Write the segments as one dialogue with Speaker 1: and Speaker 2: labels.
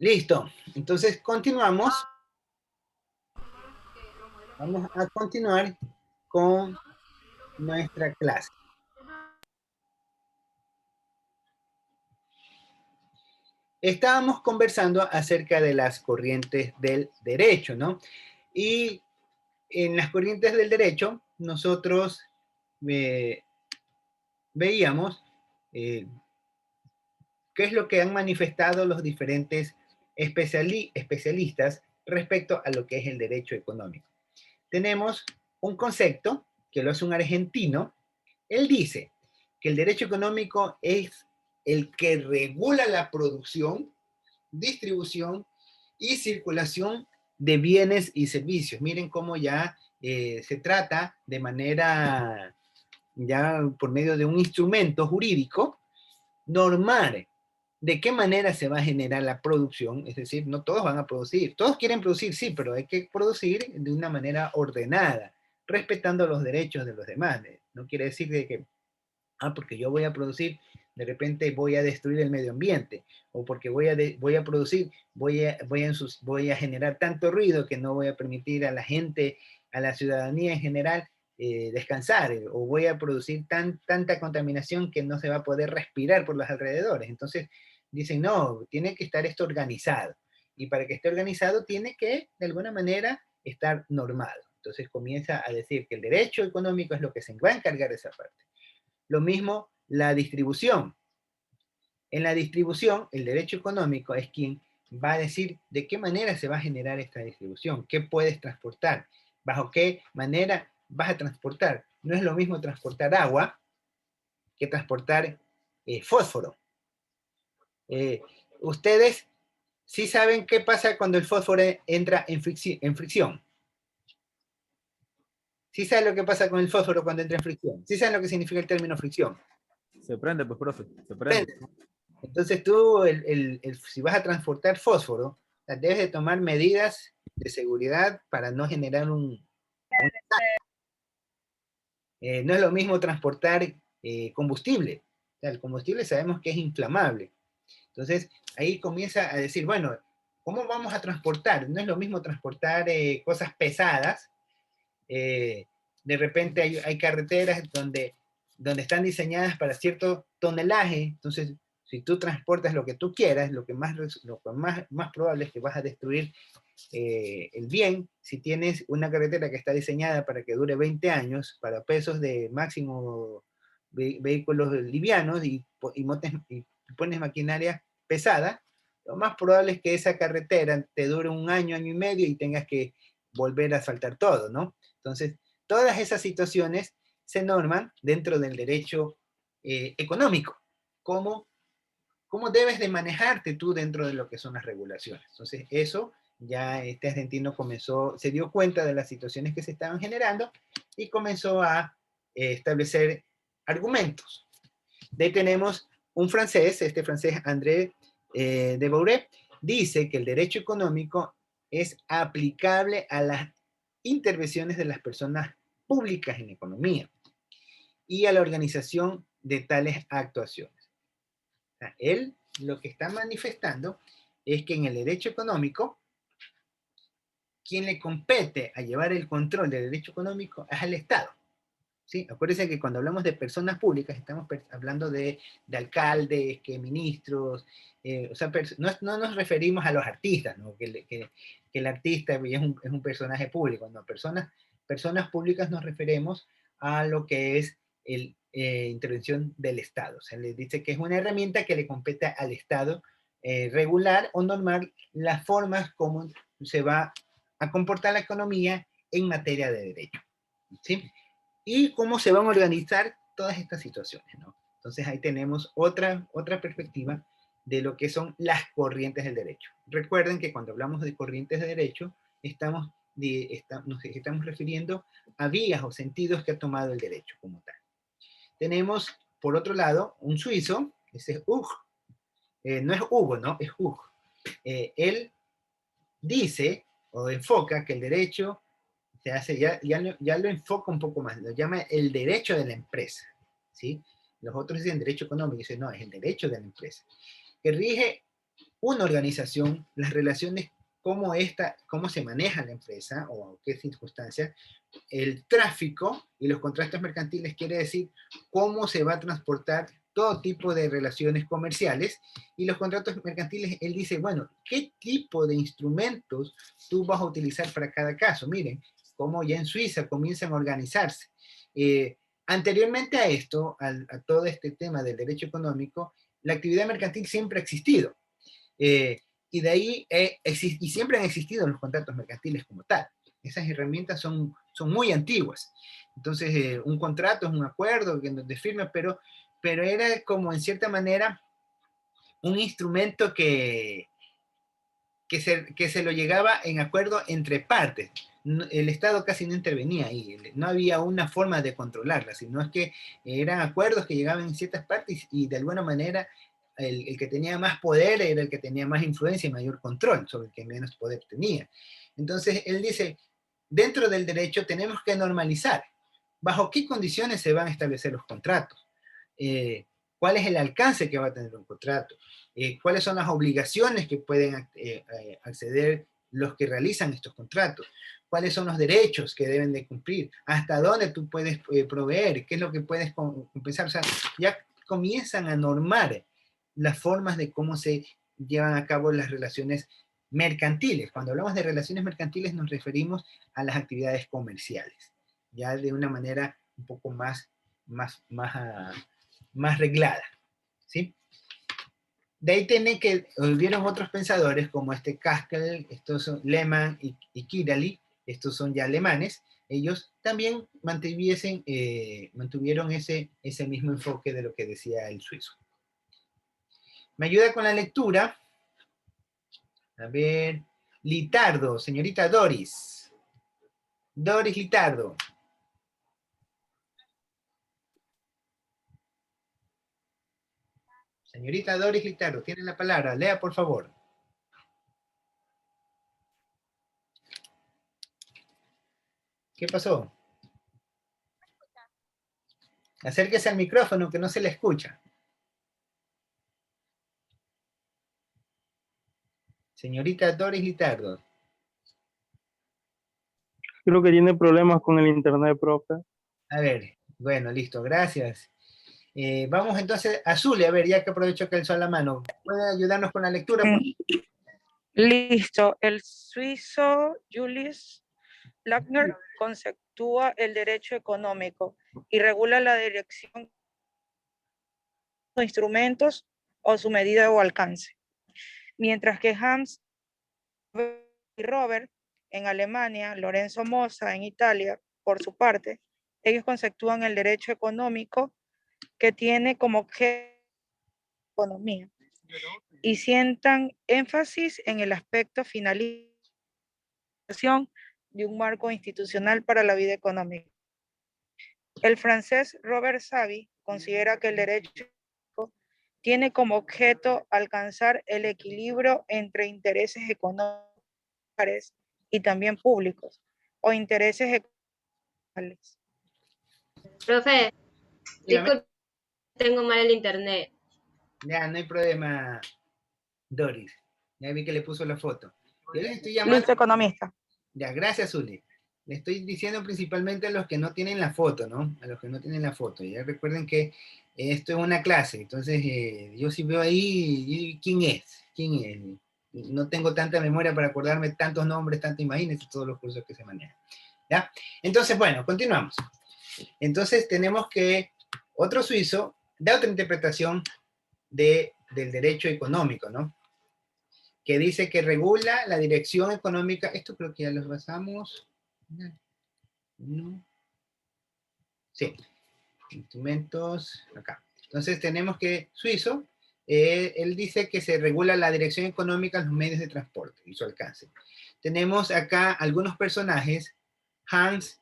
Speaker 1: Listo. Entonces continuamos. Vamos a continuar con nuestra clase. Estábamos conversando acerca de las corrientes del derecho, ¿no? Y en las corrientes del derecho, nosotros veíamos qué es lo que han manifestado los diferentes especialistas respecto a lo que es el derecho económico. Tenemos un concepto que lo hace un argentino. Él dice que el derecho económico es el que regula la producción, distribución y circulación de bienes y servicios. Miren cómo ya se trata de manera, ya por medio de un instrumento jurídico, normar de qué manera se va a generar la producción. Es decir, no todos van a producir, todos quieren producir, sí, pero hay que producir de una manera ordenada, respetando los derechos de los demás. No quiere decir de que, porque yo voy a producir, de repente voy a destruir el medio ambiente, o porque voy a producir, voy a generar tanto ruido que no voy a permitir a la gente, a la ciudadanía en general, descansar, o voy a producir tanta contaminación que no se va a poder respirar por los alrededores. Entonces dicen, no, tiene que estar esto organizado, y para que esté organizado tiene que, de alguna manera, estar normado. Entonces comienza a decir que el derecho económico es lo que se va a encargar de esa parte. Lo mismo la distribución. En la distribución, el derecho económico es quien va a decir de qué manera se va a generar esta distribución, qué puedes transportar, bajo qué manera vas a transportar. No es lo mismo transportar agua que transportar fósforo. Ustedes sí saben qué pasa cuando el fósforo entra en fricción. Sí saben lo que pasa con el fósforo cuando entra en fricción. Sí saben lo que significa el término fricción.
Speaker 2: Se prende, pues, profe, se prende.
Speaker 1: Entonces tú, si vas a transportar fósforo, debes de tomar medidas de seguridad para no generar no es lo mismo transportar combustible. O sea, el combustible sabemos que es inflamable. Entonces ahí comienza a decir, bueno, ¿cómo vamos a transportar? No es lo mismo transportar cosas pesadas. De repente hay carreteras donde están diseñadas para cierto tonelaje. Entonces, si tú transportas lo que tú quieras, lo que más probable es que vas a destruir el bien. Si tienes una carretera que está diseñada para que dure 20 años, para pesos de máximo vehículos livianos y pones maquinaria pesada, lo más probable es que esa carretera te dure un año, año y medio y tengas que volver a asfaltar todo, ¿no? Entonces, todas esas situaciones se norman dentro del derecho económico. ¿Cómo debes de manejarte tú dentro de lo que son las regulaciones? Entonces, eso ya este argentino se dio cuenta de las situaciones que se estaban generando y comenzó a establecer argumentos. De ahí tenemos un francés, este francés André de Bourret, dice que el derecho económico es aplicable a las intervenciones de las personas públicas en economía y a la organización de tales actuaciones. O sea, él lo que está manifestando es que en el derecho económico, quien le compete a llevar el control del derecho económico es al Estado. ¿Sí? Acuérdense que cuando hablamos de personas públicas estamos hablando de alcaldes, que ministros, o sea, no nos referimos a los artistas, ¿no? que el artista es un personaje público, no, personas públicas nos referimos a lo que es intervención del Estado. O sea, le dice que es una herramienta que le compete al Estado regular o normar las formas como se va a comportar la economía en materia de derecho. ¿Sí? Y cómo se van a organizar todas estas situaciones, ¿no? Entonces ahí tenemos otra perspectiva de lo que son las corrientes del derecho. Recuerden que cuando hablamos de corrientes de derecho, nos estamos refiriendo a vías o sentidos que ha tomado el derecho como tal. Tenemos, por otro lado, un suizo, ese es Hug, no es Hugo, ¿no? Es Hug. Él dice o enfoca que el derecho se hace, ya lo enfoca un poco más, lo llama el derecho de la empresa, ¿sí? Los otros dicen derecho económico, dicen no, es el derecho de la empresa, que rige una organización, las relaciones, cómo se maneja la empresa o qué circunstancias, el tráfico y los contratos mercantiles quiere decir cómo se va a transportar todo tipo de relaciones comerciales, y los contratos mercantiles, él dice, bueno, ¿qué tipo de instrumentos tú vas a utilizar para cada caso? Miren, cómo ya en Suiza comienzan a organizarse. Anteriormente a esto, a todo este tema del derecho económico, la actividad mercantil siempre ha existido. Y de ahí, y siempre han existido los contratos mercantiles como tal. Esas herramientas son muy antiguas. Entonces, un contrato es un acuerdo que nos firma, pero era como en cierta manera un instrumento que se lo llegaba en acuerdo entre partes. El Estado casi no intervenía ahí, no había una forma de controlarla, sino es que eran acuerdos que llegaban en ciertas partes y de alguna manera el que tenía más poder era el que tenía más influencia y mayor control sobre el que menos poder tenía. Entonces él dice, dentro del derecho tenemos que normalizar bajo qué condiciones se van a establecer los contratos, cuál es el alcance que va a tener un contrato, cuáles son las obligaciones que pueden acceder los que realizan estos contratos, cuáles son los derechos que deben de cumplir, hasta dónde tú puedes proveer, qué es lo que puedes compensar. O sea, ya comienzan a normar las formas de cómo se llevan a cabo las relaciones mercantiles. Cuando hablamos de relaciones mercantiles nos referimos a las actividades comerciales, ya de una manera un poco más reglada, ¿sí? De ahí tienen que, hubieron otros pensadores como Kaskel, estos son Lehmann y Kirali, estos son ya alemanes, ellos también mantuvieron ese mismo enfoque de lo que decía el suizo. Me ayuda con la lectura. A ver, Litardo, señorita Doris. Doris Litardo. Señorita Doris Litardo, tiene la palabra. Lea, por favor. ¿Qué pasó? Acérquese al micrófono que no se le escucha. Señorita Doris Litardo.
Speaker 3: Creo que tiene problemas con el internet, profe.
Speaker 1: A ver, bueno, listo, gracias. Vamos entonces a Zulia, a ver, ya que aprovecho que alzó la mano. ¿Puede ayudarnos con la lectura?
Speaker 4: Listo. El suizo Julius Lackner conceptúa el derecho económico y regula la dirección de instrumentos o su medida o alcance. Mientras que Hans y Robert en Alemania, Lorenzo Mossa en Italia, por su parte, ellos conceptúan el derecho económico que tiene como objeto la economía y sientan énfasis en el aspecto finalización de un marco institucional para la vida económica. El francés Robert Savy considera que el derecho tiene como objeto alcanzar el equilibrio entre intereses económicos y también públicos o intereses económicos.
Speaker 5: Profe, disculpe, tengo mal el internet.
Speaker 1: Ya, no hay problema, Doris. Ya vi que le puso la foto. Yo les estoy llamando.
Speaker 4: Listo, economista.
Speaker 1: Ya, gracias, Zuli. Le estoy diciendo principalmente a los que no tienen la foto, ¿no? A los que no tienen la foto. Ya recuerden que esto es una clase, entonces yo sí veo ahí, ¿quién es? ¿Quién es? No tengo tanta memoria para acordarme tantos nombres, tanto imagínense todos los cursos que se manejan. ¿Ya? Entonces, bueno, continuamos. Entonces tenemos que otro suizo da otra interpretación del derecho económico, ¿no? Que dice que regula la dirección económica. Esto creo que ya los basamos. No. Sí, instrumentos, acá. Entonces tenemos que suizo, él dice que se regula la dirección económica de los medios de transporte y su alcance. Tenemos acá algunos personajes, Hans,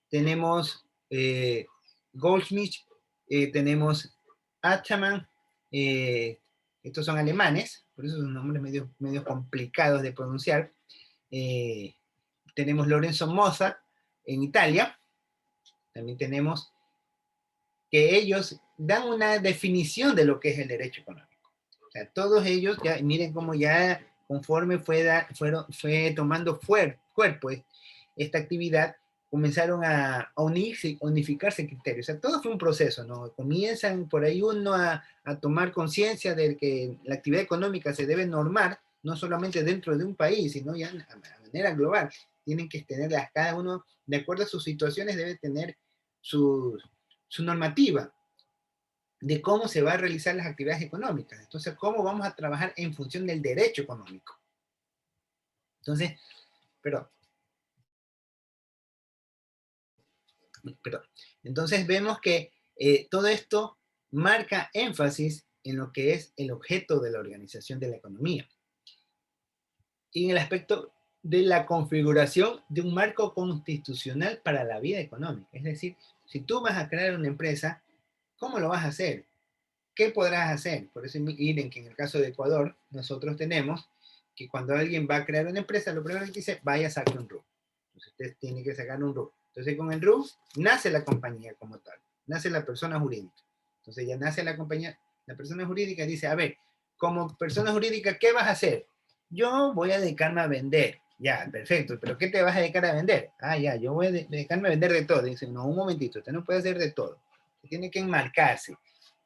Speaker 1: tenemos Goldschmidt, tenemos Achaman, estos son alemanes, por eso son nombres medio complicados de pronunciar. Tenemos Lorenzo Mossa en Italia, también tenemos que ellos dan una definición de lo que es el derecho económico. O sea, todos ellos, ya miren cómo ya conforme fue tomando cuerpo esta actividad, comenzaron a unirse, unificarse criterios. O sea, todo fue un proceso, ¿no? Comienzan por ahí uno a tomar conciencia de que la actividad económica se debe normar, no solamente dentro de un país, sino ya a manera global. Tienen que tenerlas cada uno, de acuerdo a sus situaciones, debe tener su normativa de cómo se va a realizar las actividades económicas. Entonces, cómo vamos a trabajar en función del derecho económico. Entonces, pero entonces vemos que todo esto marca énfasis en lo que es el objeto de la organización de la economía y en el aspecto de la configuración de un marco constitucional para la vida económica. Es decir, si tú vas a crear una empresa, ¿cómo lo vas a hacer? ¿Qué podrás hacer? Por eso miren que en el caso de Ecuador, nosotros tenemos que cuando alguien va a crear una empresa, lo primero que dice, vaya a sacar un RUT. Entonces usted tiene que sacar un RUT. Entonces con el RUT nace la compañía como tal, nace la persona jurídica. Entonces ya nace la compañía, la persona jurídica dice, a ver, como persona jurídica, ¿qué vas a hacer? Yo voy a dedicarme a vender. Ya, perfecto, pero ¿qué te vas a dedicar a vender? Ah, ya, yo voy a dedicarme a vender de todo. Dice, no, un momentito, usted no puede hacer de todo. Usted tiene que enmarcarse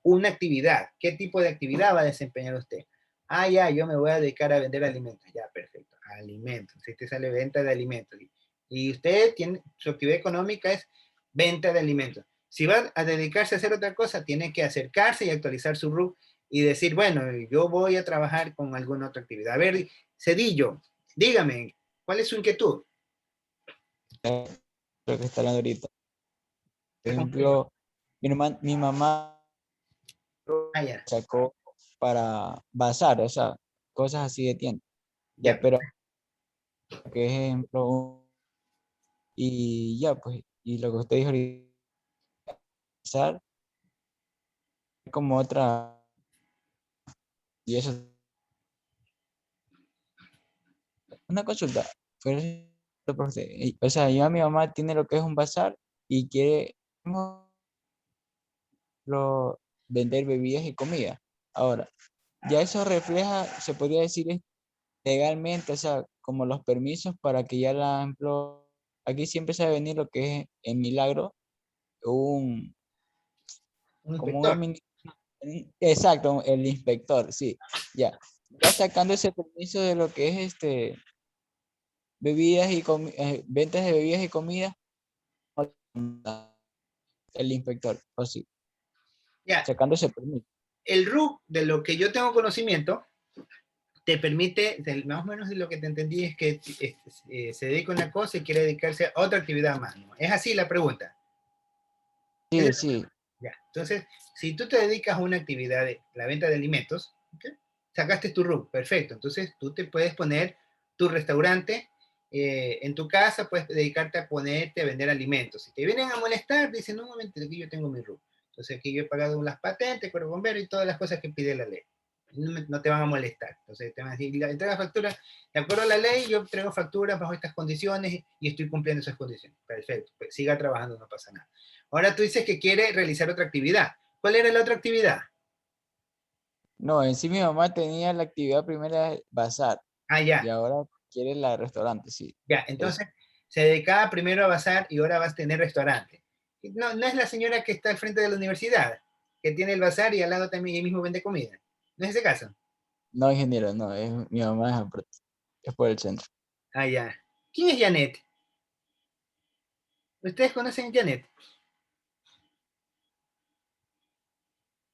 Speaker 1: una actividad. ¿Qué tipo de actividad va a desempeñar usted? Ah, ya, yo me voy a dedicar a vender alimentos. Ya, perfecto. Alimentos. Si te sale venta de alimentos. Y usted tiene, su actividad económica es venta de alimentos. Si va a dedicarse a hacer otra cosa, tiene que acercarse y actualizar su RUC y decir, bueno, yo voy a trabajar con alguna otra actividad. A ver, Cedillo, dígame, ¿cuál es su inquietud?
Speaker 6: Lo que está hablando ahorita. Por
Speaker 1: Está confundido.
Speaker 6: ejemplo, mi mamá
Speaker 1: Ah, ya,
Speaker 6: sacó para bazar, o sea, cosas así de tienda.
Speaker 1: ya.
Speaker 6: Ya, pero, por ejemplo, y ya, pues, y lo que usted dijo ahorita, bazar, como otra, y eso, una consulta, pero, por usted, o sea, yo a mi mamá tiene lo que es un bazar y quiere vender bebidas y comida. Ahora, ya eso refleja, se podría decir, legalmente, o sea, como los permisos para que ya la ejemplo, aquí siempre sabe venir lo que es en Milagro, un,
Speaker 1: Un
Speaker 6: como un
Speaker 1: inspector.
Speaker 6: exacto, el inspector, sí, ya. Ya sacando ese permiso de lo que es bebidas y ventas de bebidas y comida, el inspector, o sí,
Speaker 1: Ya,
Speaker 6: sacando ese permiso.
Speaker 1: el RUC, de lo que yo tengo conocimiento, te permite, más o menos de lo que te entendí es que se dedica a una cosa y quiere dedicarse a otra actividad más, ¿no? Es así la pregunta.
Speaker 6: Sí, sí,
Speaker 1: Ya. Entonces, si tú te dedicas a una actividad de la venta de alimentos, ¿okay? Sacaste tu RUC, perfecto. Entonces, tú te puedes poner tu restaurante en tu casa, puedes dedicarte a ponerte a vender alimentos. Si te vienen a molestar, dicen, no, un momento, aquí yo tengo mi RUC. Entonces, aquí yo he pagado las patentes, cuerpo bombero y todas las cosas que pide la ley. No te van a molestar. Entonces, te van a decir, entrega factura, de acuerdo a la ley, yo entrego facturas bajo estas condiciones y estoy cumpliendo esas condiciones. Perfecto, pues siga trabajando, no pasa nada. Ahora tú dices que quiere realizar otra actividad. ¿Cuál era la otra actividad?
Speaker 6: no, en sí mi mamá tenía la actividad primera de bazar
Speaker 1: Ah,
Speaker 6: y
Speaker 1: ya,
Speaker 6: ahora quiere la de restaurante, sí.
Speaker 1: ya.
Speaker 6: Es,
Speaker 1: Entonces, se dedicaba primero a bazar y ahora vas a tener restaurante. No, no es la señora que está al frente de la universidad, que tiene el bazar y al lado también ella mismo vende comida. ¿No es ese caso?
Speaker 6: no, ingeniero, no, mi mamá es por el centro.
Speaker 1: Ah, ya. ¿Quién es Janet? ¿Ustedes conocen a Janet?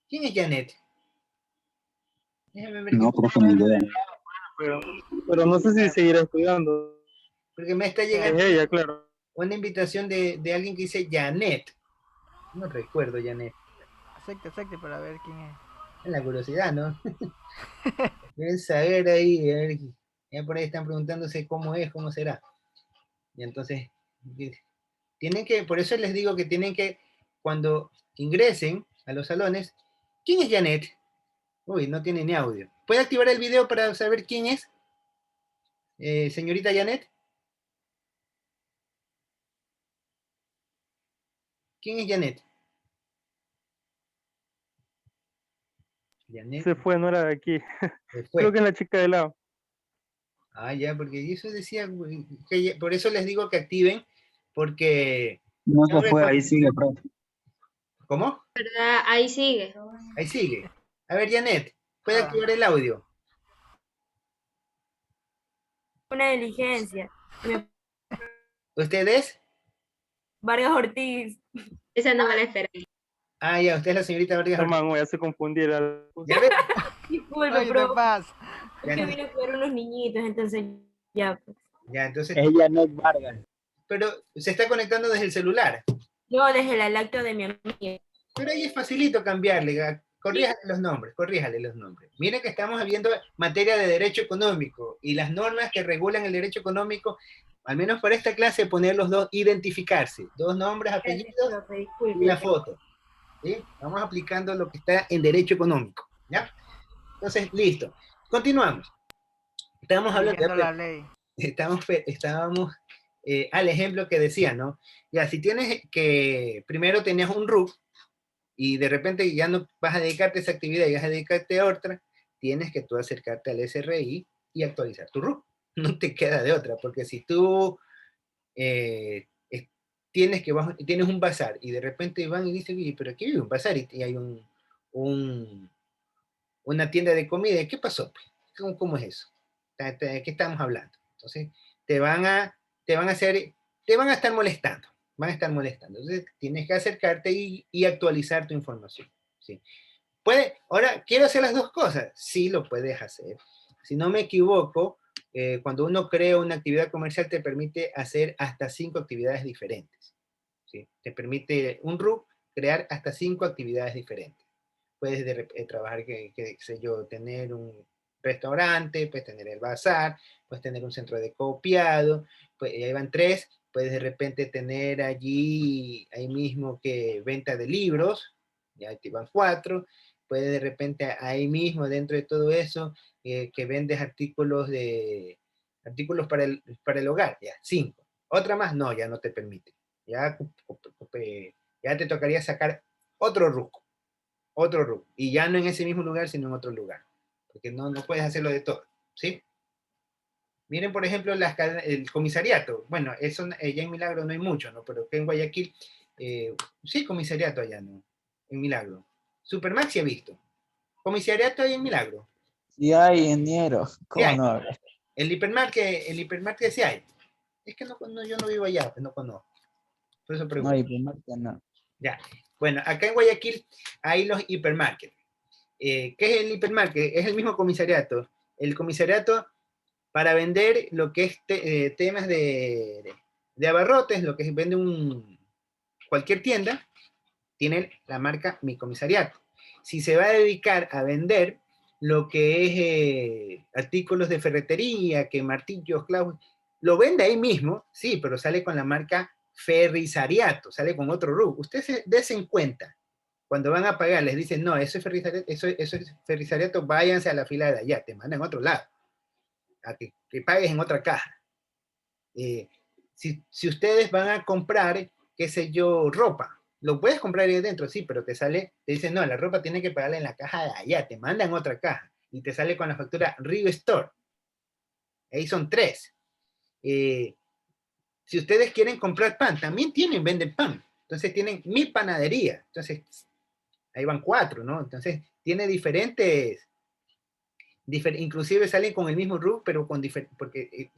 Speaker 1: ¿Quién es Janet? Déjame ver qué.
Speaker 7: No, profe, ni idea.
Speaker 3: pero, pero no sé si seguirá estudiando.
Speaker 1: Porque me está
Speaker 3: Es
Speaker 1: llegando
Speaker 3: ella, claro.
Speaker 1: una invitación de alguien que dice Janet. No recuerdo Janet.
Speaker 8: Acepte para ver quién es.
Speaker 1: Es la curiosidad, ¿no? Quieren saber ahí, a ver, ya por ahí están preguntándose cómo es, cómo será. Y entonces, tienen que, por eso les digo que tienen que, cuando ingresen a los salones, ¿quién es Janet? Uy, no tiene ni audio. ¿Puede activar el video para saber quién es? Señorita Janet. ¿Quién es Janet? Janet
Speaker 3: Se fue, no era de aquí.
Speaker 1: se fue.
Speaker 3: Creo que es la chica de lado.
Speaker 1: Ah, ya, porque eso decía, por eso les digo que activen, porque...
Speaker 7: No
Speaker 1: a
Speaker 7: se
Speaker 1: ver,
Speaker 7: fue, ahí sigue, profe.
Speaker 1: ¿cómo?
Speaker 5: ¿Verdad? Ahí sigue.
Speaker 1: Ahí sigue. A ver, Janet, ¿puede
Speaker 8: Ah.
Speaker 1: activar el audio?
Speaker 9: Una diligencia.
Speaker 1: ¿Ustedes?
Speaker 9: Vargas Ortiz.
Speaker 5: Esa no me la esperé.
Speaker 1: Ah, ya, usted es la señorita Vargas Ortiz.
Speaker 3: Hermano, ya se confundiera.
Speaker 1: Ya ves,
Speaker 9: Disculpe,
Speaker 8: Oye, ¿qué
Speaker 9: pero
Speaker 8: pasa?
Speaker 9: es que vine a cuidar unos niñitos, entonces ya. Pues.
Speaker 1: ya, entonces,
Speaker 7: Janet Vargas.
Speaker 1: pero se está conectando desde el celular.
Speaker 9: Yo desde la lacto de mi amiga.
Speaker 1: Pero ahí es facilito cambiarle, corríjale los nombres. Miren que estamos viendo materia de derecho económico y las normas que regulan el derecho económico, al menos para esta clase, poner los dos, identificarse, 2 nombres, apellidos
Speaker 9: Profe,
Speaker 1: y
Speaker 9: disculpe.
Speaker 1: la foto. ¿Sí? Vamos aplicando lo que está en derecho económico. ¿Ya? Entonces, listo. Continuamos. Estamos hablando
Speaker 8: Siguiendo la ley.
Speaker 1: estábamos al ejemplo que decía, ¿no? Ya, si tienes que, primero tenías un RUC y de repente ya no vas a dedicarte a esa actividad y vas a dedicarte a otra, tienes que tú acercarte al SRI y actualizar tu RUC. No te queda de otra, porque si tú tienes un bazar y de repente van y dicen, oye, pero aquí hay un bazar y hay una tienda de comida, ¿qué pasó? ¿Cómo es eso? ¿De qué estamos hablando? Entonces, te van a estar molestando, Entonces, tienes que acercarte y actualizar tu información, ¿sí? Ahora, ¿quiero hacer las 2 cosas? Sí, lo puedes hacer. Si no me equivoco, cuando uno crea una actividad comercial, te permite hacer hasta 5 actividades diferentes, ¿sí? Te permite un RUC crear hasta 5 actividades diferentes. Puedes trabajar, qué sé yo, tener un restaurante, puedes tener el bazar, puedes tener un centro de copiado, pues ahí van 3, puedes de repente tener ahí mismo que venta de libros, ya te van 4, puedes de repente ahí mismo dentro de todo eso que vendes artículos para el hogar, ya 5. Otra más, no, ya no te permite. Ya te tocaría sacar otro RUC. Y ya no en ese mismo lugar, sino en otro lugar, porque no puedes hacerlo de todo, ¿sí? Miren, por ejemplo, el comisariato. Bueno, eso ya en Milagro no hay mucho, ¿no? Pero que en Guayaquil, sí, comisariato allá, ¿no? En Milagro. Supermax sí he visto. Comisariato hay en Milagro.
Speaker 6: Sí hay, ingeniero.
Speaker 1: Sí
Speaker 6: ¿Cómo
Speaker 1: hay.
Speaker 6: no?
Speaker 1: El hipermarket sí hay. Es que yo no vivo allá, pues no conozco. Por eso
Speaker 6: No,
Speaker 1: pregunto.
Speaker 6: hipermarket no.
Speaker 1: Ya. Bueno, acá en Guayaquil hay los hipermarkets. ¿Qué es el hipermarket? Es el mismo comisariato. El comisariato para vender lo que es temas de abarrotes, lo que vende cualquier tienda, tiene la marca Mi Comisariato. Si se va a dedicar a vender lo que es artículos de ferretería, que martillos, clavos, lo vende ahí mismo, sí, pero sale con la marca Ferrisariato, sale con otro RUC. Ustedes desen cuenta. Cuando van a pagar, les dicen, no, eso es ferrisariato, váyanse a la fila de allá, te mandan a otro lado, a que pagues en otra caja. Si ustedes van a comprar, qué sé yo, ropa, lo puedes comprar ahí dentro, sí, pero te dicen, no, la ropa tiene que pagarla en la caja de allá, te mandan otra caja, y te sale con la factura Rio Store. Ahí son 3. Si ustedes quieren comprar pan, también venden pan. Entonces tienen Mi Panadería. Entonces, ahí van 4, ¿no? Entonces, tiene diferentes, inclusive salen con el mismo RUC, pero porque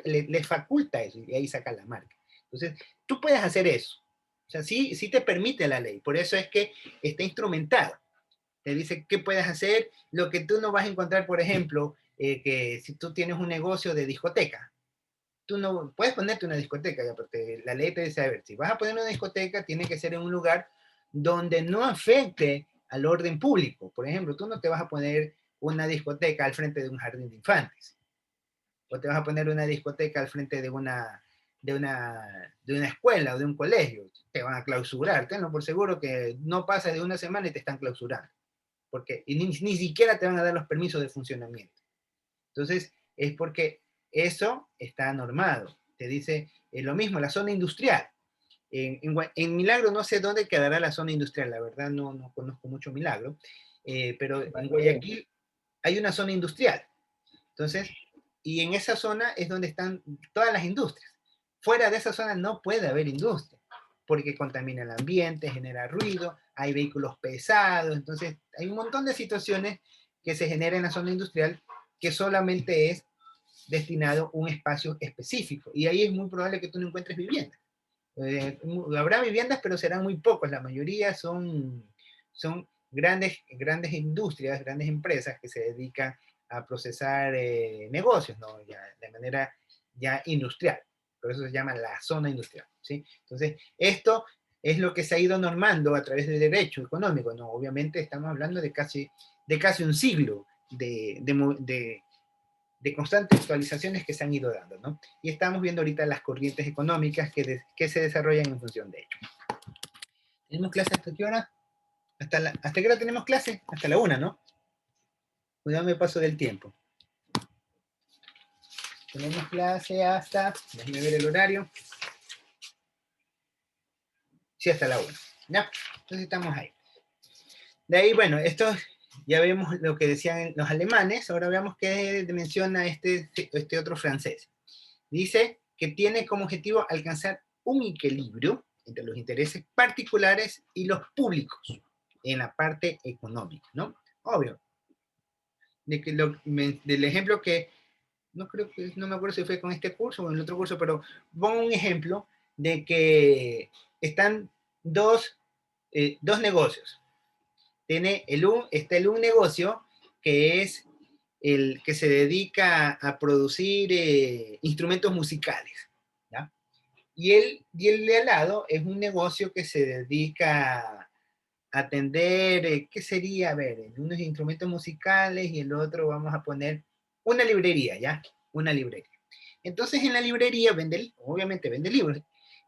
Speaker 1: les faculta eso, y ahí sacan la marca. Entonces, tú puedes hacer eso. O sea, sí te permite la ley. Por eso es que está instrumentado. Te dice qué puedes hacer. Lo que tú no vas a encontrar, por ejemplo, que si tú tienes un negocio de discoteca, tú no puedes ponerte una discoteca, ya, porque la ley te dice, a ver, si vas a poner una discoteca, tiene que ser en un lugar donde no afecte al orden público. Por ejemplo, tú no te vas a poner una discoteca al frente de un jardín de infantes, o te vas a poner una discoteca al frente de una escuela o de un colegio. Te van a clausurar, tenlo por seguro que no pasa de una semana y te están clausurando, porque ni siquiera te van a dar los permisos de funcionamiento. Entonces, es porque eso está normado. Te dice lo mismo, la zona industrial. En Milagro no sé dónde quedará la zona industrial, la verdad no conozco mucho Milagro, pero en Guayaquil hay una zona industrial. Entonces, y en esa zona es donde están todas las industrias. Fuera de esa zona no puede haber industria, porque contamina el ambiente, genera ruido, hay vehículos pesados, entonces hay un montón de situaciones que se generan en la zona industrial que solamente es destinado a un espacio específico, y ahí es muy probable que tú no encuentres viviendas. Habrá viviendas, pero serán muy pocos, la mayoría son grandes industrias, grandes empresas que se dedican a procesar negocios, ¿no? Ya, de manera ya industrial. Por eso se llama la zona industrial, ¿sí? Entonces, esto es lo que se ha ido normando a través del derecho económico, ¿no? Obviamente estamos hablando de casi un siglo de constantes actualizaciones que se han ido dando, ¿no? Y estamos viendo ahorita las corrientes económicas que se desarrollan en función de ello. ¿Tenemos clase hasta qué hora? ¿Hasta qué hora tenemos clase? Hasta la 1, ¿no? Cuidado, me paso del tiempo. Tenemos clase hasta, déjenme ver el horario. Sí, hasta la 1. ¿Ya? Entonces estamos ahí. De ahí, bueno, esto ya vemos lo que decían los alemanes. Ahora veamos qué menciona este otro francés. Dice que tiene como objetivo alcanzar un equilibrio entre los intereses particulares y los públicos en la parte económica, ¿no? Obvio. Del ejemplo que no me acuerdo si fue con este curso o en el otro curso, pero pongo un ejemplo de que están dos negocios. Está un negocio que es el que se dedica a producir instrumentos musicales, ¿ya? Y el de al lado es un negocio que se dedica a atender, ¿qué sería? A ver, unos instrumentos musicales y el otro vamos a poner una librería, ¿ya? Una librería. Entonces en la librería obviamente vende libros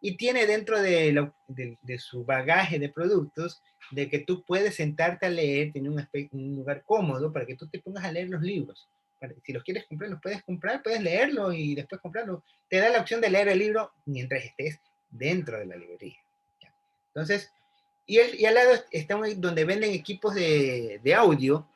Speaker 1: y tiene dentro de su bagaje de productos de que tú puedes sentarte a leer, tiene un lugar cómodo para que tú te pongas a leer los libros. Si los quieres comprar, los puedes comprar, puedes leerlo y después comprarlo. Te da la opción de leer el libro mientras estés dentro de la librería, ¿ya? Entonces, y al lado está donde venden equipos de audio,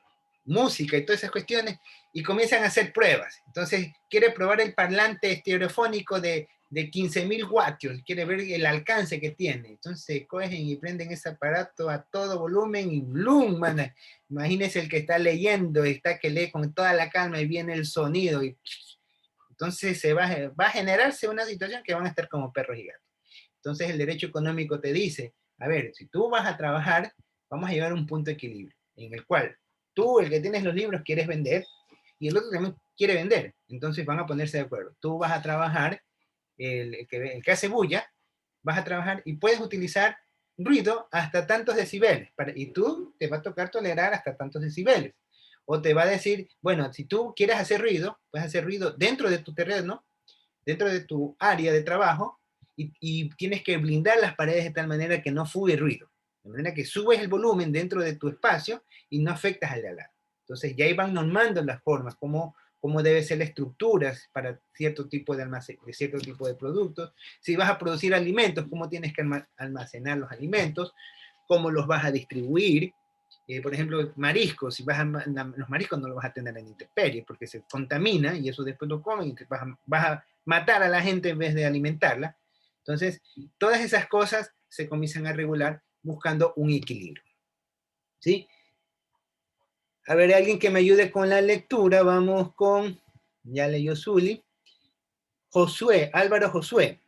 Speaker 1: música y todas esas cuestiones, y comienzan a hacer pruebas. Entonces, quiere probar el parlante estereofónico de 15.000 vatios, quiere ver el alcance que tiene. Entonces, cogen y prenden ese aparato a todo volumen y ¡blum! Man, imagínense el que está leyendo, que lee con toda la calma y viene el sonido. Entonces, va a generarse una situación que van a estar como perros y gatos. Entonces, el derecho económico te dice, a ver, si tú vas a trabajar, vamos a llegar a un punto de equilibrio, en el cual tú, el que tienes los libros, quieres vender, y el otro también quiere vender. Entonces van a ponerse de acuerdo. Tú vas a trabajar, el que hace bulla, vas a trabajar y puedes utilizar ruido hasta tantos decibeles, y tú te va a tocar tolerar hasta tantos decibeles. O te va a decir, bueno, si tú quieres hacer ruido, puedes hacer ruido dentro de tu terreno, dentro de tu área de trabajo, y tienes que blindar las paredes de tal manera que no fugue ruido, de manera que subes el volumen dentro de tu espacio y no afectas al de al lado. Entonces ya ahí van normando las formas, cómo debe ser la estructura para cierto tipo de almacén, de cierto tipo de productos. Si vas a producir alimentos, cómo tienes que almacenar los alimentos, cómo los vas a distribuir. Por ejemplo, mariscos, los mariscos no los vas a tener en intemperie porque se contamina y eso después lo comen y vas a matar a la gente en vez de alimentarla. Entonces, todas esas cosas se comienzan a regular buscando un equilibrio, ¿sí? A ver, alguien que me ayude con la lectura. Vamos con, ya leyó Zuli. Josué, Álvaro Josué.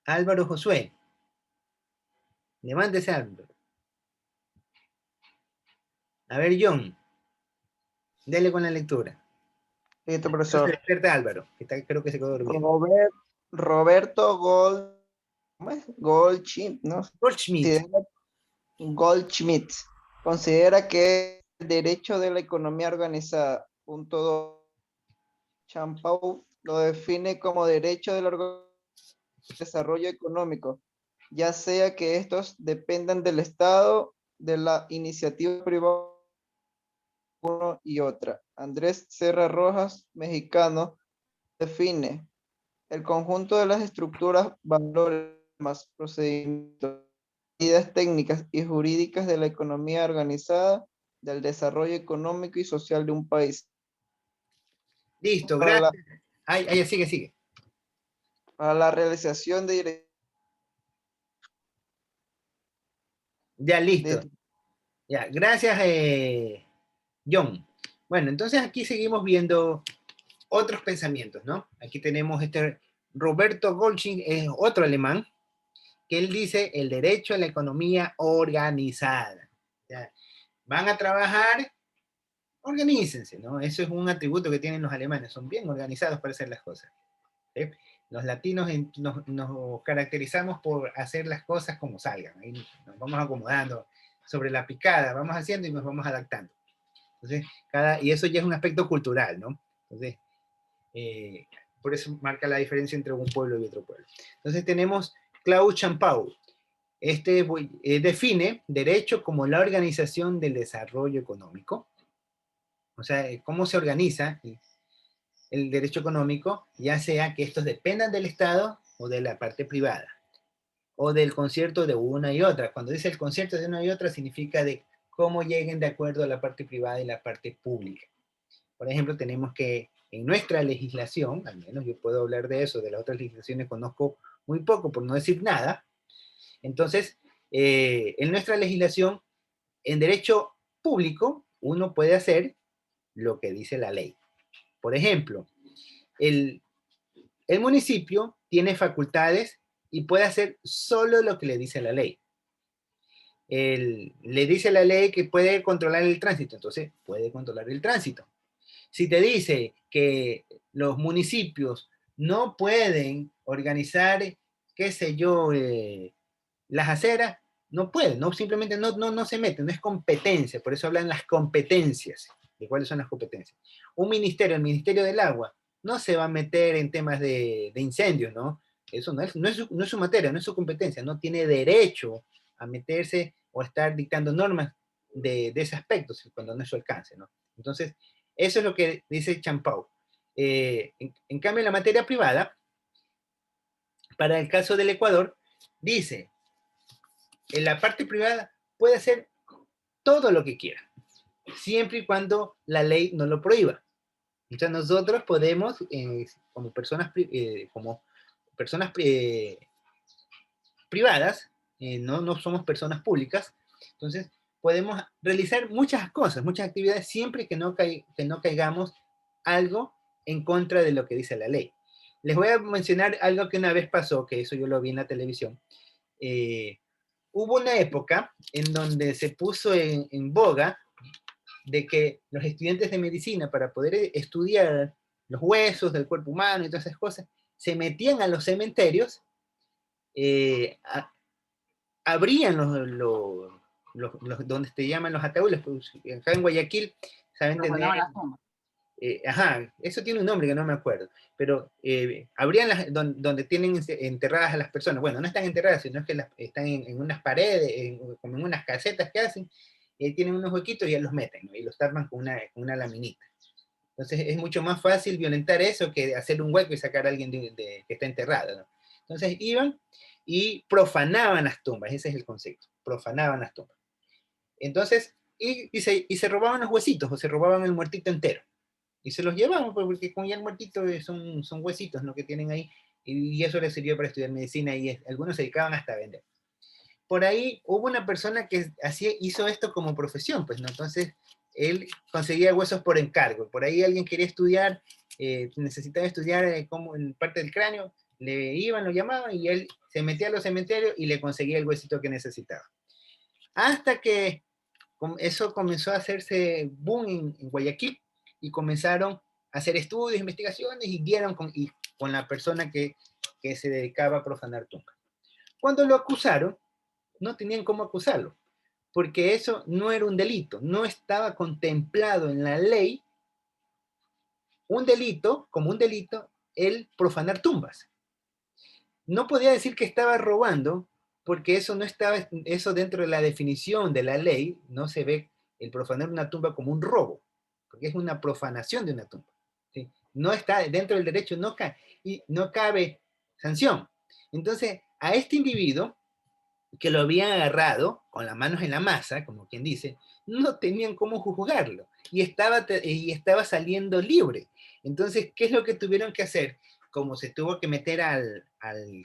Speaker 1: Álvaro Josué. Levántese, Álvaro. A ver, John. Dele con la lectura.
Speaker 7: Listo, profesor.
Speaker 1: Despierta Álvaro, que creo que se quedó dormido.
Speaker 7: Roberto ¿cómo es? Goldschmidt, ¿no?
Speaker 1: Goldschmidt.
Speaker 7: Goldschmidt considera que el derecho de la economía organizada, punto 2, Champau lo define como derecho del desarrollo económico, ya sea que estos dependan del Estado, de la iniciativa privada, uno y otra. Andrés Serra Rojas, mexicano, define el conjunto de las estructuras, valores, más procedimientos medidas técnicas y jurídicas de la economía organizada, del desarrollo económico y social de un país.
Speaker 1: Listo,
Speaker 7: Para la,
Speaker 1: gracias. Ahí, sigue.
Speaker 7: para la realización de
Speaker 1: Ya, listo. Ya, gracias, John. Bueno, entonces aquí seguimos viendo otros pensamientos, ¿no? Aquí tenemos Roberto Goldschmidt, otro alemán, que él dice el derecho a la economía organizada. Ya, van a trabajar, organícense, ¿no? Eso es un atributo que tienen los alemanes, son bien organizados para hacer las cosas. ¿Sí? Los latinos nos caracterizamos por hacer las cosas como salgan, ahí nos vamos acomodando sobre la picada, vamos haciendo y nos vamos adaptando. Entonces, y eso ya es un aspecto cultural, ¿no? Entonces, por eso marca la diferencia entre un pueblo y otro pueblo. Entonces tenemos Claude Champau. Define derecho como la organización del desarrollo económico. O sea, cómo se organiza el derecho económico, ya sea que estos dependan del Estado o de la parte privada, o del concierto de una y otra. Cuando dice el concierto de una y otra, significa de cómo lleguen de acuerdo a la parte privada y la parte pública. Por ejemplo, tenemos que en nuestra legislación, al menos yo puedo hablar de eso, de las otras legislaciones conozco muy poco, por no decir nada. Entonces, en nuestra legislación, en derecho público, uno puede hacer lo que dice la ley. Por ejemplo, el municipio tiene facultades y puede hacer solo lo que le dice la ley. Le dice la ley que puede controlar el tránsito, entonces puede controlar el tránsito. Si te dice que los municipios no pueden organizar, qué sé yo, las aceras, no pueden, no, simplemente no se meten, no es competencia, por eso hablan las competencias. ¿De cuáles son las competencias? Un ministerio, el Ministerio del Agua, no se va a meter en temas de incendios, ¿no? Eso no es su materia, no es su competencia, no tiene derecho a meterse o a estar dictando normas de ese aspecto, cuando no es su alcance, ¿no? Entonces, eso es lo que dice Champau. En cambio, en la materia privada, para el caso del Ecuador, dice, en la parte privada puede hacer todo lo que quiera, siempre y cuando la ley no lo prohíba. Entonces nosotros podemos, como personas privadas, no somos personas públicas, entonces podemos realizar muchas cosas, muchas actividades, siempre que no caigamos algo en contra de lo que dice la ley. Les voy a mencionar algo que una vez pasó, que eso yo lo vi en la televisión. Hubo una época en donde se puso en boga de que los estudiantes de medicina, para poder estudiar los huesos del cuerpo humano y todas esas cosas, se metían a los cementerios, abrían donde te llaman los ataúdes, pues, acá en Guayaquil, saben tener... ajá, eso tiene un nombre que no me acuerdo, pero abrían donde tienen enterradas a las personas. Bueno, no están enterradas, sino que están en unas paredes, como en unas casetas que hacen, tienen unos huequitos y ya los meten, ¿no? Y los tapan con una laminita. Entonces es mucho más fácil violentar eso que hacer un hueco y sacar a alguien que está enterrado, ¿no? Entonces iban y profanaban las tumbas, ese es el concepto, profanaban las tumbas. Entonces, y se robaban los huesitos, o se robaban el muertito entero. Y se los llevaban, porque con ya el muertito son huesitos, ¿no?, que tienen ahí, y eso les sirvió para estudiar medicina, y algunos se dedicaban hasta a vender. Por ahí hubo una persona que hizo esto como profesión, pues, ¿no? Entonces, él conseguía huesos por encargo. Por ahí alguien quería estudiar, necesitaba estudiar como en parte del cráneo, le iban, lo llamaban, y él se metía a los cementerios y le conseguía el huesito que necesitaba. Hasta que eso comenzó a hacerse boom en Guayaquil, y comenzaron a hacer estudios, investigaciones, y dieron con la persona que se dedicaba a profanar tumbas. Cuando lo acusaron, no tenían cómo acusarlo, porque eso no era un delito, no estaba contemplado en la ley un delito, como un delito, el profanar tumbas. No podía decir que estaba robando, porque eso no estaba, eso dentro de la definición de la ley, no se ve el profanar una tumba como un robo, porque es una profanación de una tumba, ¿sí? No está dentro del derecho, y no cabe sanción. Entonces, a este individuo que lo habían agarrado con las manos en la masa, como quien dice, no tenían cómo juzgarlo y estaba saliendo libre. Entonces, ¿qué es lo que tuvieron que hacer? Como se tuvo que meter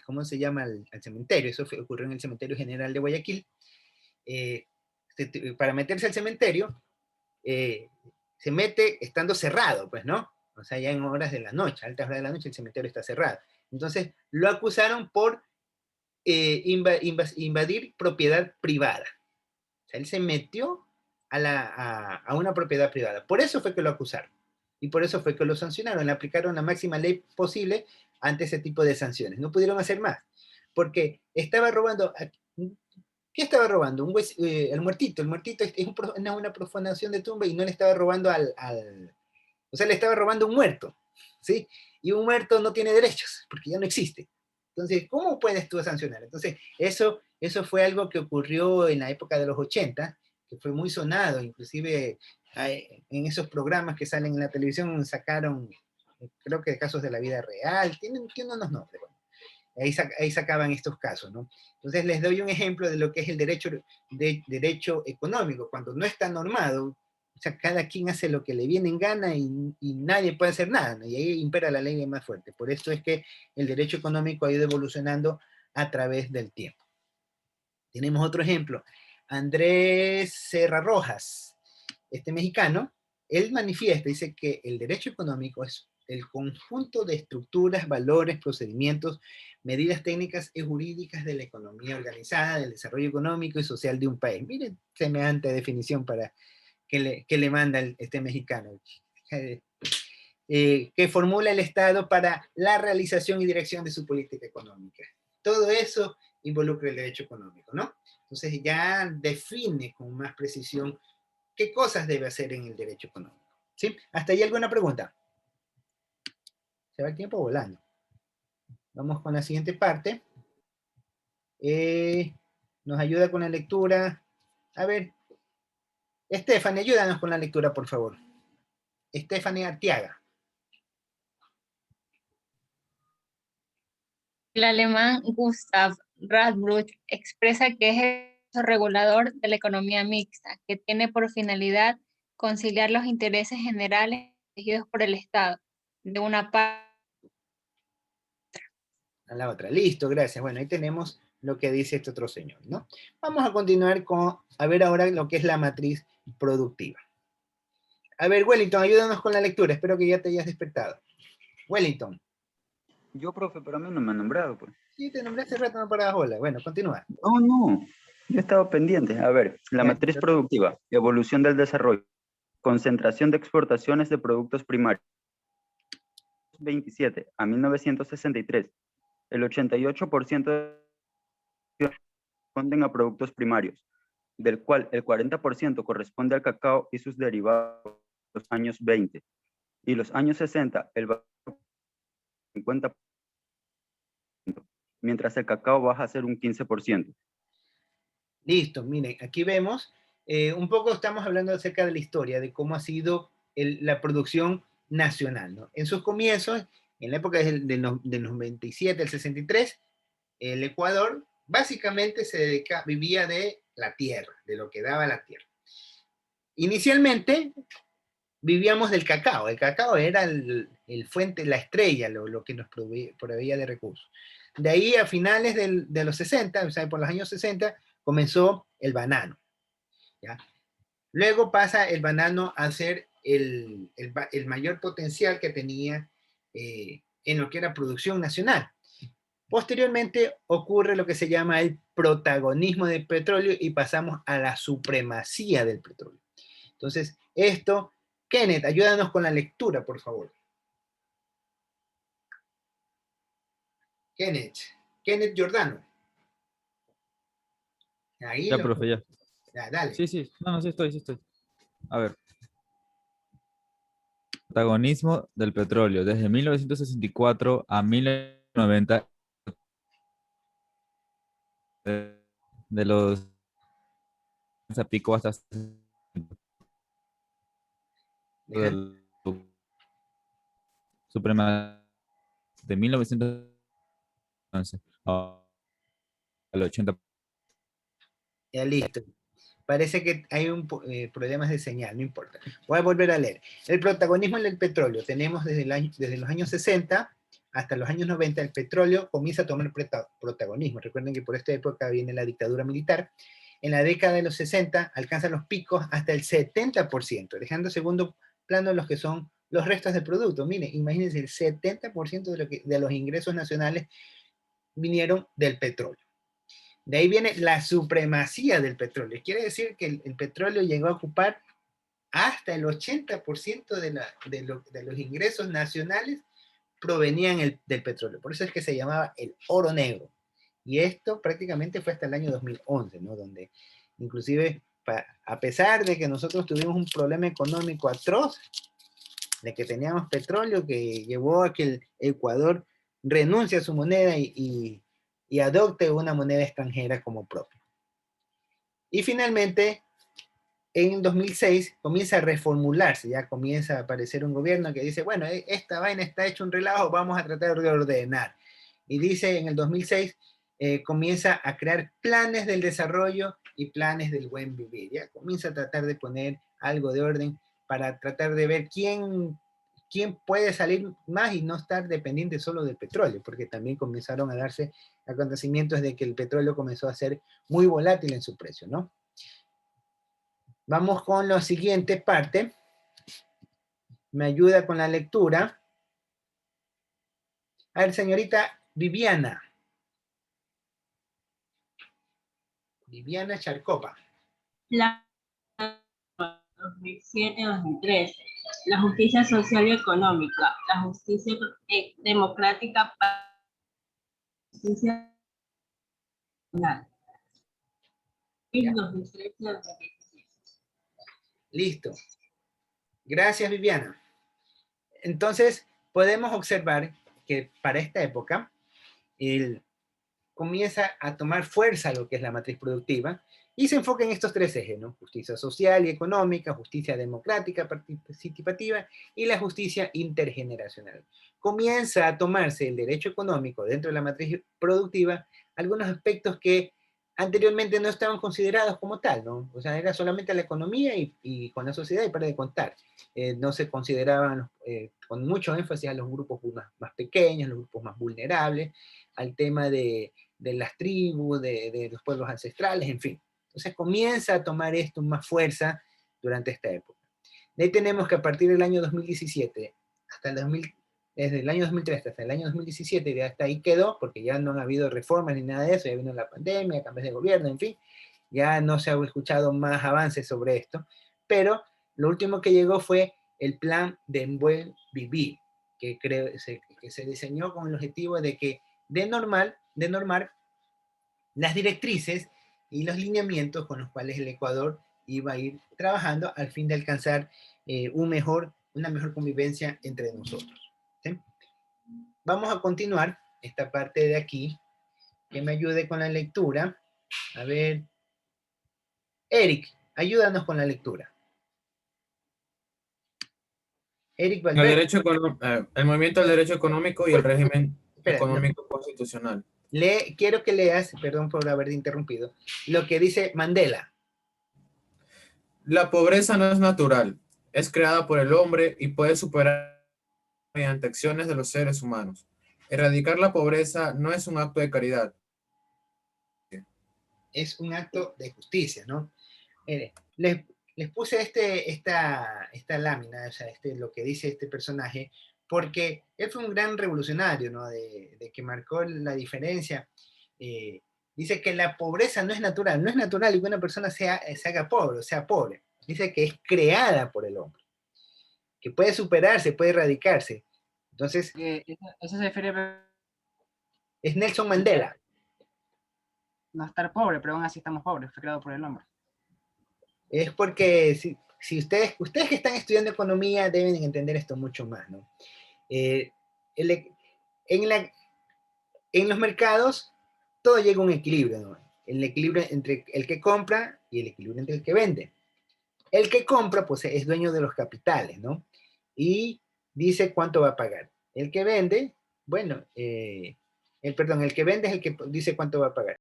Speaker 1: ¿cómo se llama? Al cementerio, eso ocurrió en el Cementerio General de Guayaquil, para meterse al cementerio, se mete estando cerrado, pues, ¿no? O sea, ya en horas de la noche, altas horas de la noche, el cementerio está cerrado. Entonces, lo acusaron por invadir propiedad privada. O sea, él se metió a una propiedad privada. Por eso fue que lo acusaron. Y por eso fue que lo sancionaron. Le aplicaron la máxima ley posible ante ese tipo de sanciones. No pudieron hacer más. Porque estaba robando. ¿Qué estaba robando? El muertito. El muertito es una profanación de tumba y no le estaba robando o sea, le estaba robando un muerto. ¿Sí? Y un muerto no tiene derechos, porque ya no existe. Entonces, ¿cómo puedes tú sancionar? Entonces, eso fue algo que ocurrió en la época de los 80, que fue muy sonado, inclusive en esos programas que salen en la televisión sacaron, creo que casos de la vida real, tienen unos nombres, bueno, ahí sacaban estos casos, ¿no? Entonces les doy un ejemplo de lo que es el derecho económico, cuando no está normado, o sea, cada quien hace lo que le viene en gana y nadie puede hacer nada, ¿no? Y ahí impera la ley más fuerte. Por esto es que el derecho económico ha ido evolucionando a través del tiempo. Tenemos otro ejemplo. Andrés Serra Rojas, este mexicano, él manifiesta, dice que el derecho económico es el conjunto de estructuras, valores, procedimientos, medidas técnicas y jurídicas de la economía organizada, del desarrollo económico y social de un país. Miren, semejante definición para que le manda este mexicano. Que formula el Estado para la realización y dirección de su política económica. Todo eso involucra el derecho económico, ¿no? Entonces ya define con más precisión qué cosas debe hacer en el derecho económico. ¿Sí? ¿Hasta ahí alguna pregunta? Se va el tiempo volando. Vamos con la siguiente parte. Nos ayuda con la lectura. A ver, Stephanie, ayúdanos con la lectura, por favor. Stephanie Arteaga.
Speaker 10: El alemán Gustav Radbruch expresa que es el regulador de la economía mixta, que tiene por finalidad conciliar los intereses generales elegidos por el Estado, de una parte
Speaker 1: a la otra. Listo, gracias. Bueno, ahí tenemos lo que dice este otro señor, ¿no? Vamos a continuar a ver ahora lo que es la matriz productiva. A ver, Wellington, ayúdanos con la lectura. Espero que ya te hayas despertado. Wellington.
Speaker 11: Yo, profe, pero a mí no me han nombrado, pues.
Speaker 1: Sí, te nombré hace rato, no parabas bola. Bueno, continúa.
Speaker 11: No, yo he estado pendiente. A ver, la matriz productiva, evolución del desarrollo, concentración de exportaciones de productos primarios. 27 a 1963, el 88% corresponden a productos primarios, del cual el 40% corresponde al cacao y sus derivados en los años 20, y los años 60 el 50%, mientras el cacao baja a ser un 15%.
Speaker 1: Listo, miren, aquí vemos, un poco estamos hablando acerca de la historia, de cómo ha sido la producción nacional, ¿no? En sus comienzos, en la época del 97 al 63, el Ecuador básicamente vivía de la tierra, de lo que daba la tierra. Inicialmente vivíamos del cacao. El cacao era el fuente, la estrella, lo que nos proveía de recursos. De ahí a finales de los 60, o sea, por los años 60, comenzó el banano, ¿ya? Luego pasa el banano a ser el mayor potencial que tenía en lo que era producción nacional. Posteriormente ocurre lo que se llama el protagonismo del petróleo y pasamos a la supremacía del petróleo. Entonces, Kenneth, ayúdanos con la lectura, por favor. Kenneth Giordano. Ahí
Speaker 2: Ya, profe, ya.
Speaker 1: Ya, dale.
Speaker 2: Sí. No, sí estoy. A ver. Protagonismo del petróleo. Desde 1964 a 1990. De los pico hasta del Suprema de 1911 al 80%.
Speaker 1: Ya listo. Parece que hay problemas de señal, no importa. Voy a volver a leer. El protagonismo del petróleo. Tenemos desde los años 60 hasta los años 90, el petróleo comienza a tomar protagonismo. Recuerden que por esta época viene la dictadura militar. En la década de los 60 alcanzan los picos hasta el 70%, dejando segundo plano los que son los restos del producto. Miren, imagínense, el 70% de los ingresos nacionales vinieron del petróleo. De ahí viene la supremacía del petróleo. Quiere decir que el petróleo llegó a ocupar hasta el 80% de los ingresos nacionales provenían del petróleo. Por eso es que se llamaba el oro negro. Y esto prácticamente fue hasta el año 2011, ¿no? Donde inclusive, a pesar de que nosotros tuvimos un problema económico atroz, de que teníamos petróleo, que llevó a que el Ecuador renuncie a su moneda y adopte una moneda extranjera como propia. Y finalmente, en 2006 comienza a reformularse, ya comienza a aparecer un gobierno que dice, bueno, esta vaina está hecho un relajo, vamos a tratar de ordenar. Y dice, en el 2006 comienza a crear planes del desarrollo y planes del buen vivir, ya comienza a tratar de poner algo de orden para tratar de ver quién puede salir más y no estar dependiente solo del petróleo, porque también comenzaron a darse acontecimientos de que el petróleo comenzó a ser muy volátil en su precio, ¿no? Vamos con la siguiente parte. Me ayuda con la lectura. A ver, señorita Viviana. Viviana Charcopa.
Speaker 9: La 2007-2013. La justicia social y económica. La justicia democrática para la justicia nacional. 2013-2017.
Speaker 1: Listo. Gracias, Viviana. Entonces, podemos observar que para esta época, comienza a tomar fuerza lo que es la matriz productiva y se enfoca en estos tres ejes, ¿no? Justicia social y económica, justicia democrática participativa y la justicia intergeneracional. Comienza a tomarse el derecho económico dentro de la matriz productiva algunos aspectos que anteriormente no estaban considerados como tal, ¿no? O sea, era solamente la economía y con la sociedad y para de contar. No se consideraban con mucho énfasis a los grupos más pequeños, los grupos más vulnerables, al tema de las tribus, de los pueblos ancestrales, en fin. Entonces comienza a tomar esto más fuerza durante esta época. De ahí tenemos que a partir del año 2017 hasta desde el año 2003 hasta el año 2017, ya hasta ahí quedó, porque ya no ha habido reformas ni nada de eso, ya vino la pandemia, cambios de gobierno, en fin, ya no se ha escuchado más avances sobre esto, pero lo último que llegó fue el plan de buen vivir, que se diseñó con el objetivo de normar las directrices y los lineamientos con los cuales el Ecuador iba a ir trabajando al fin de alcanzar una mejor convivencia entre nosotros. ¿Sí? Vamos a continuar esta parte de aquí, que me ayude con la lectura. A ver, Eric, ayúdanos con la lectura. Eric Valverde.
Speaker 12: El movimiento del derecho económico y el régimen económico constitucional.
Speaker 1: Quiero que leas, perdón por haber interrumpido, lo que dice Mandela.
Speaker 12: La pobreza no es natural, es creada por el hombre y puede superar mediante acciones de los seres humanos. Erradicar la pobreza no es un acto de caridad.
Speaker 1: Es un acto de justicia, ¿no? Les puse esta lámina, o sea, lo que dice este personaje, porque él fue un gran revolucionario, ¿no? De que marcó la diferencia. Dice que la pobreza no es natural que una persona se haga pobre, o sea pobre. Dice que es creada por el hombre, que puede superarse, puede erradicarse. Entonces,
Speaker 13: eso se refiere
Speaker 1: es Nelson Mandela.
Speaker 13: No estar pobre, pero aún así estamos pobres, fue creado por el hombre.
Speaker 1: Es porque si ustedes que están estudiando economía deben entender esto mucho más, ¿no? En los mercados todo llega a un equilibrio, ¿no? El equilibrio entre el que compra y el equilibrio entre el que vende. El que compra, pues, es dueño de los capitales, ¿no? Y dice cuánto va a pagar. El que vende, bueno, el que vende es el que dice cuánto va a pagar.